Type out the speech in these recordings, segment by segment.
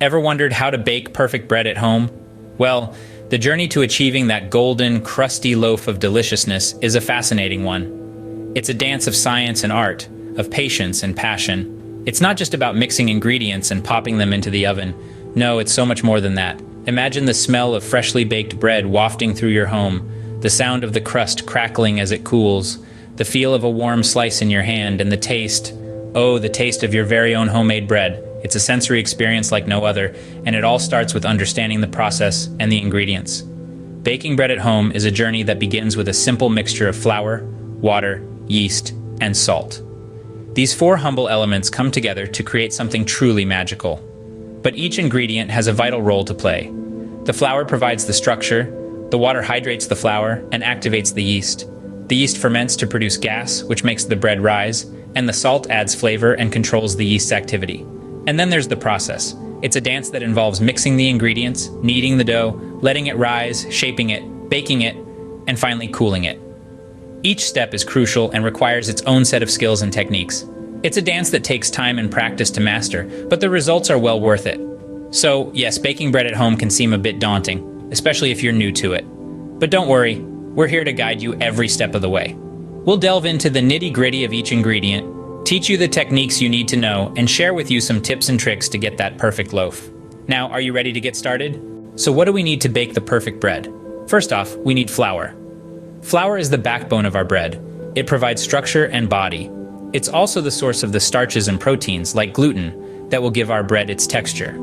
Ever wondered how to bake perfect bread at home? Well, the journey to achieving that golden, crusty loaf of deliciousness is a fascinating one. It's a dance of science and art, of patience and passion. It's not just about mixing ingredients and popping them into the oven. No, it's so much more than that. Imagine the smell of freshly baked bread wafting through your home, the sound of the crust crackling as it cools, the feel of a warm slice in your hand, and the taste, oh, the taste of your very own homemade bread. It's a sensory experience like no other, and it all starts with understanding the process and the ingredients. Baking bread at home is a journey that begins with a simple mixture of flour, water, yeast, and salt. These four humble elements come together to create something truly magical. But each ingredient has a vital role to play. The flour provides the structure, the water hydrates the flour and activates the yeast. The yeast ferments to produce gas, which makes the bread rise, and the salt adds flavor and controls the yeast's activity. And then there's the process. It's a dance that involves mixing the ingredients, kneading the dough, letting it rise, shaping it, baking it, and finally cooling it. Each step is crucial and requires its own set of skills and techniques. It's a dance that takes time and practice to master, but the results are well worth it. So, yes, baking bread at home can seem a bit daunting, especially if you're new to it. But don't worry, we're here to guide you every step of the way. We'll delve into the nitty-gritty of each ingredient, teach you the techniques you need to know, and share with you some tips and tricks to get that perfect loaf. Now, are you ready to get started? So what do we need to bake the perfect bread? First off, we need flour. Flour is the backbone of our bread. It provides structure and body. It's also the source of the starches and proteins, like gluten, that will give our bread its texture.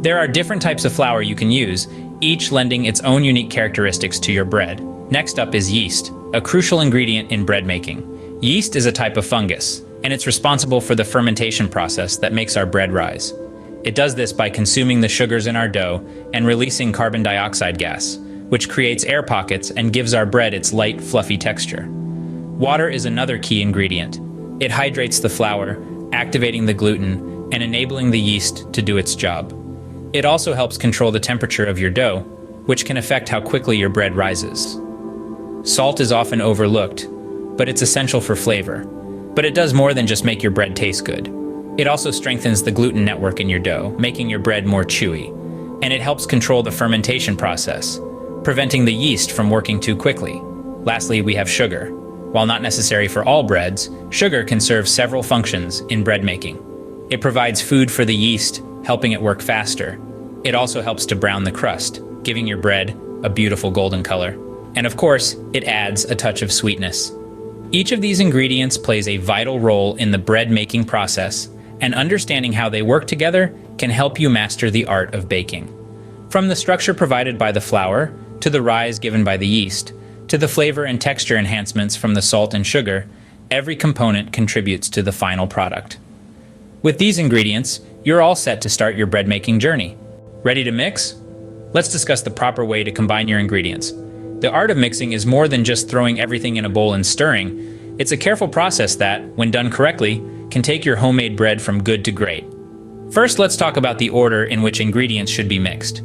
There are different types of flour you can use, each lending its own unique characteristics to your bread. Next up is yeast, a crucial ingredient in bread making. Yeast is a type of fungus, and it's responsible for the fermentation process that makes our bread rise. It does this by consuming the sugars in our dough and releasing carbon dioxide gas, which creates air pockets and gives our bread its light, fluffy texture. Water is another key ingredient. It hydrates the flour, activating the gluten and enabling the yeast to do its job. It also helps control the temperature of your dough, which can affect how quickly your bread rises. Salt is often overlooked, but it's essential for flavor. But it does more than just make your bread taste good. It also strengthens the gluten network in your dough, making your bread more chewy. And it helps control the fermentation process, preventing the yeast from working too quickly. Lastly, we have sugar. While not necessary for all breads, sugar can serve several functions in bread making. It provides food for the yeast, helping it work faster. It also helps to brown the crust, giving your bread a beautiful golden color. And of course, it adds a touch of sweetness. Each of these ingredients plays a vital role in the bread-making process, and understanding how they work together can help you master the art of baking. From the structure provided by the flour, to the rise given by the yeast, to the flavor and texture enhancements from the salt and sugar, every component contributes to the final product. With these ingredients, you're all set to start your bread-making journey. Ready to mix? Let's discuss the proper way to combine your ingredients. The art of mixing is more than just throwing everything in a bowl and stirring. It's a careful process that, when done correctly, can take your homemade bread from good to great. First, let's talk about the order in which ingredients should be mixed.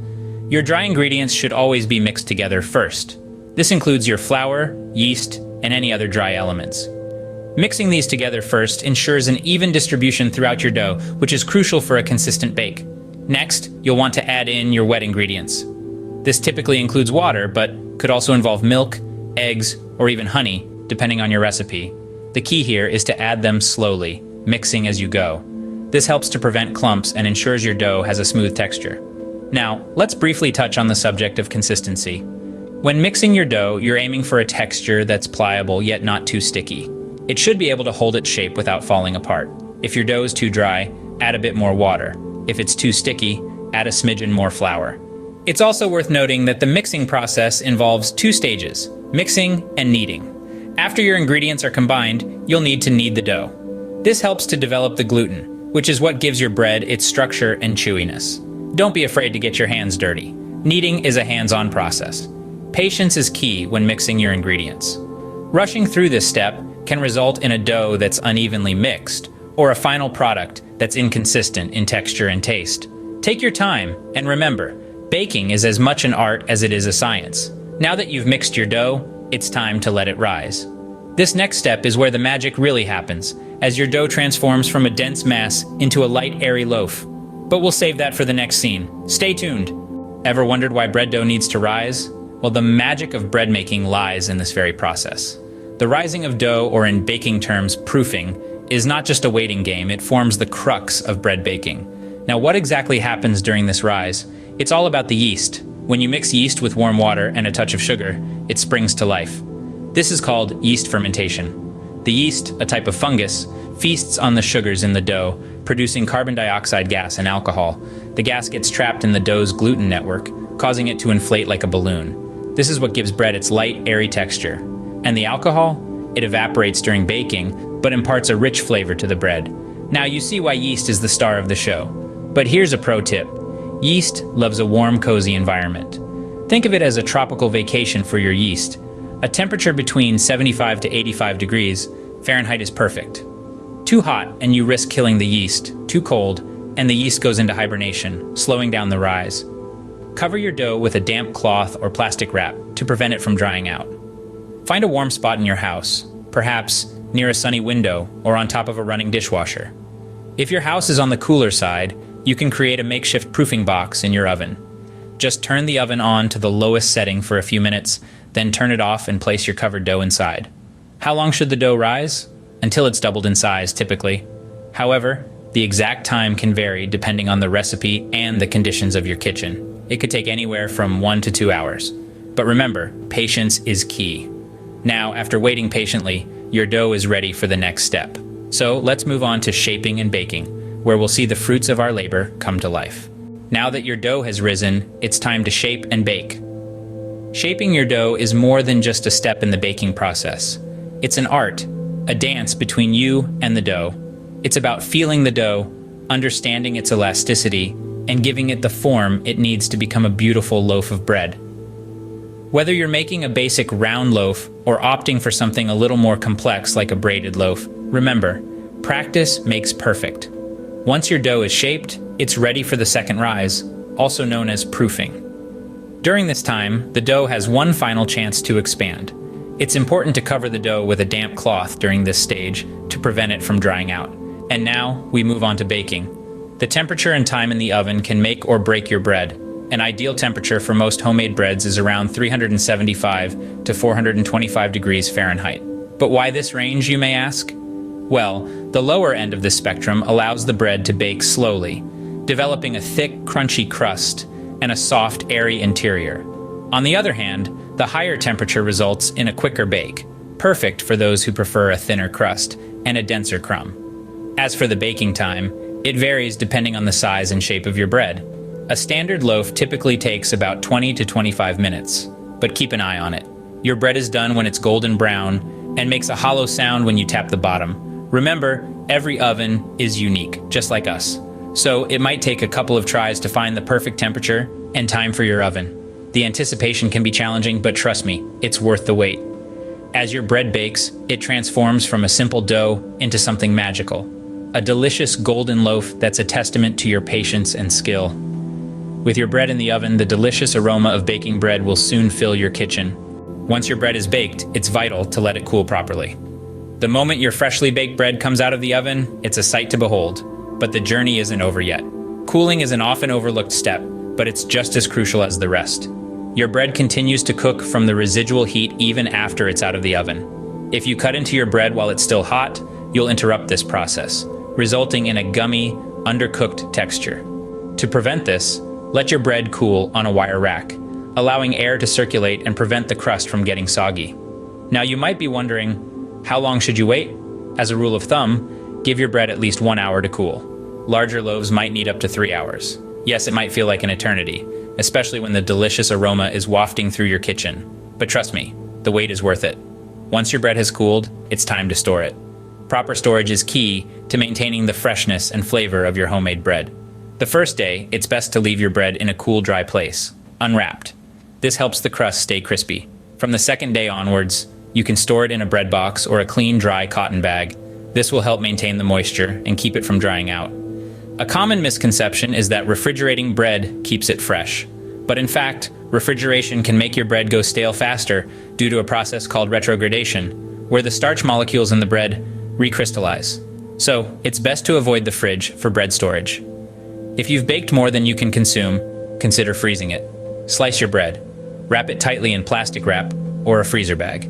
Your dry ingredients should always be mixed together first. This includes your flour, yeast, and any other dry elements. Mixing these together first ensures an even distribution throughout your dough, which is crucial for a consistent bake. Next, you'll want to add in your wet ingredients. This typically includes water, but could also involve milk, eggs, or even honey, depending on your recipe. The key here is to add them slowly, mixing as you go. This helps to prevent clumps and ensures your dough has a smooth texture. Now, let's briefly touch on the subject of consistency. When mixing your dough, you're aiming for a texture that's pliable yet not too sticky. It should be able to hold its shape without falling apart. If your dough is too dry, add a bit more water. If it's too sticky, add a smidgen more flour. It's also worth noting that the mixing process involves two stages, mixing and kneading. After your ingredients are combined, you'll need to knead the dough. This helps to develop the gluten, which is what gives your bread its structure and chewiness. Don't be afraid to get your hands dirty. Kneading is a hands-on process. Patience is key when mixing your ingredients. Rushing through this step can result in a dough that's unevenly mixed, or a final product that's inconsistent in texture and taste. Take your time, and remember, baking is as much an art as it is a science. Now that you've mixed your dough, it's time to let it rise. This next step is where the magic really happens, as your dough transforms from a dense mass into a light, airy loaf. But we'll save that for the next scene. Stay tuned. Ever wondered why bread dough needs to rise? Well, the magic of bread making lies in this very process. The rising of dough, or in baking terms, proofing, is not just a waiting game, it forms the crux of bread baking. Now, what exactly happens during this rise? It's all about the yeast. When you mix yeast with warm water and a touch of sugar, it springs to life. This is called yeast fermentation. The yeast, a type of fungus, feasts on the sugars in the dough, producing carbon dioxide gas and alcohol. The gas gets trapped in the dough's gluten network, causing it to inflate like a balloon. This is what gives bread its light, airy texture. And the alcohol? It evaporates during baking, but imparts a rich flavor to the bread. Now you see why yeast is the star of the show. But here's a pro tip. Yeast loves a warm, cozy environment. Think of it as a tropical vacation for your yeast. A temperature between 75 to 85 degrees Fahrenheit is perfect. Too hot and you risk killing the yeast. Too cold and the yeast goes into hibernation, slowing down the rise. Cover your dough with a damp cloth or plastic wrap to prevent it from drying out. Find a warm spot in your house, perhaps near a sunny window or on top of a running dishwasher. If your house is on the cooler side, you can create a makeshift proofing box in your oven. Just turn the oven on to the lowest setting for a few minutes, then turn it off and place your covered dough inside. How long should the dough rise? Until it's doubled in size, typically. However, the exact time can vary depending on the recipe and the conditions of your kitchen. It could take anywhere from 1 to 2 hours. But remember, patience is key. Now, after waiting patiently, your dough is ready for the next step. So let's move on to shaping and baking, where we'll see the fruits of our labor come to life. Now that your dough has risen, it's time to shape and bake. Shaping your dough is more than just a step in the baking process. It's an art, a dance between you and the dough. It's about feeling the dough, understanding its elasticity, and giving it the form it needs to become a beautiful loaf of bread. Whether you're making a basic round loaf or opting for something a little more complex like a braided loaf, remember, practice makes perfect. Once your dough is shaped, it's ready for the second rise, also known as proofing. During this time, the dough has one final chance to expand. It's important to cover the dough with a damp cloth during this stage to prevent it from drying out. And now, we move on to baking. The temperature and time in the oven can make or break your bread. An ideal temperature for most homemade breads is around 375 to 425 degrees Fahrenheit. But why this range, you may ask? Well, the lower end of this spectrum allows the bread to bake slowly, developing a thick, crunchy crust and a soft, airy interior. On the other hand, the higher temperature results in a quicker bake, perfect for those who prefer a thinner crust and a denser crumb. As for the baking time, it varies depending on the size and shape of your bread. A standard loaf typically takes about 20 to 25 minutes, but keep an eye on it. Your bread is done when it's golden brown and makes a hollow sound when you tap the bottom. Remember, every oven is unique, just like us. So it might take a couple of tries to find the perfect temperature and time for your oven. The anticipation can be challenging, but trust me, it's worth the wait. As your bread bakes, it transforms from a simple dough into something magical. A delicious golden loaf that's a testament to your patience and skill. With your bread in the oven, the delicious aroma of baking bread will soon fill your kitchen. Once your bread is baked, it's vital to let it cool properly. The moment your freshly baked bread comes out of the oven, it's a sight to behold. But the journey isn't over yet. Cooling is an often overlooked step, but it's just as crucial as the rest. Your bread continues to cook from the residual heat even after it's out of the oven. If you cut into your bread while it's still hot, you'll interrupt this process, resulting in a gummy, undercooked texture. To prevent this, let your bread cool on a wire rack, allowing air to circulate and prevent the crust from getting soggy. Now you might be wondering, how long should you wait? As a rule of thumb, give your bread at least 1 hour to cool. Larger loaves might need up to 3 hours. Yes, it might feel like an eternity, especially when the delicious aroma is wafting through your kitchen. But trust me, the wait is worth it. Once your bread has cooled, it's time to store it. Proper storage is key to maintaining the freshness and flavor of your homemade bread. The first day, it's best to leave your bread in a cool, dry place, unwrapped. This helps the crust stay crispy. From the second day onwards, you can store it in a bread box or a clean, dry cotton bag. This will help maintain the moisture and keep it from drying out. A common misconception is that refrigerating bread keeps it fresh. But in fact, refrigeration can make your bread go stale faster due to a process called retrogradation, where the starch molecules in the bread recrystallize. So, it's best to avoid the fridge for bread storage. If you've baked more than you can consume, consider freezing it. Slice your bread, wrap it tightly in plastic wrap or a freezer bag,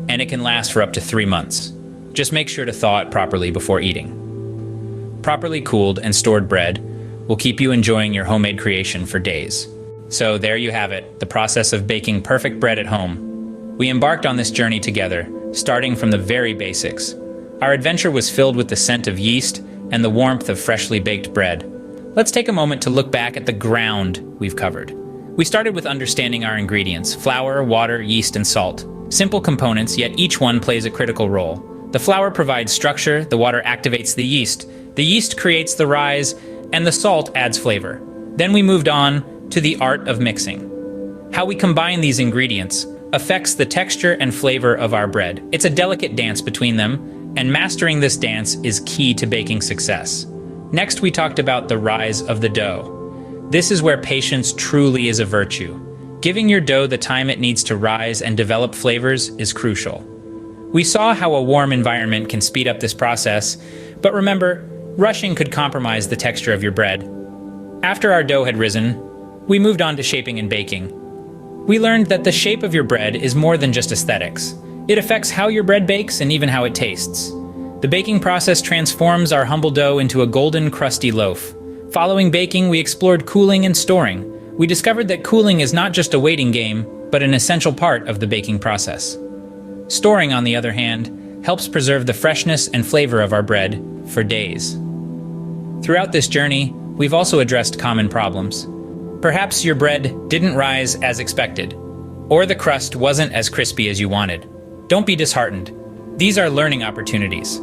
and it can last for up to 3 months. Just make sure to thaw it properly before eating. Properly cooled and stored bread will keep you enjoying your homemade creation for days. So there you have it, the process of baking perfect bread at home. We embarked on this journey together, starting from the very basics. Our adventure was filled with the scent of yeast and the warmth of freshly baked bread. Let's take a moment to look back at the ground we've covered. We started with understanding our ingredients: flour, water, yeast, and salt. Simple components, yet each one plays a critical role. The flour provides structure, the water activates the yeast creates the rise, and the salt adds flavor. Then we moved on to the art of mixing. How we combine these ingredients affects the texture and flavor of our bread. It's a delicate dance between them, and mastering this dance is key to baking success. Next, we talked about the rise of the dough. This is where patience truly is a virtue. Giving your dough the time it needs to rise and develop flavors is crucial. We saw how a warm environment can speed up this process, but remember, rushing could compromise the texture of your bread. After our dough had risen, we moved on to shaping and baking. We learned that the shape of your bread is more than just aesthetics. It affects how your bread bakes and even how it tastes. The baking process transforms our humble dough into a golden, crusty loaf. Following baking, we explored cooling and storing. We discovered that cooling is not just a waiting game, but an essential part of the baking process. Storing, on the other hand, helps preserve the freshness and flavor of our bread for days. Throughout this journey, we've also addressed common problems. Perhaps your bread didn't rise as expected, or the crust wasn't as crispy as you wanted. Don't be disheartened. These are learning opportunities.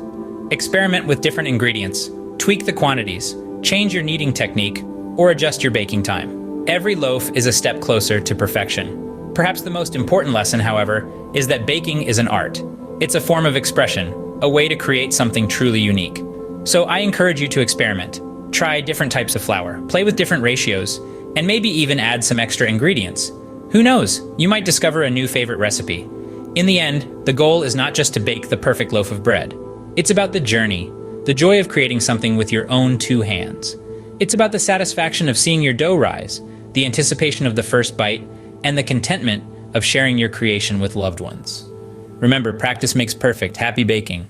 Experiment with different ingredients, tweak the quantities, change your kneading technique, or adjust your baking time. Every loaf is a step closer to perfection. Perhaps the most important lesson, however, is that baking is an art. It's a form of expression, a way to create something truly unique. So I encourage you to experiment. Try different types of flour, play with different ratios, and maybe even add some extra ingredients. Who knows, you might discover a new favorite recipe. In the end, the goal is not just to bake the perfect loaf of bread. It's about the journey, the joy of creating something with your own 2 hands. It's about the satisfaction of seeing your dough rise, the anticipation of the first bite, and the contentment of sharing your creation with loved ones. Remember, practice makes perfect. Happy baking.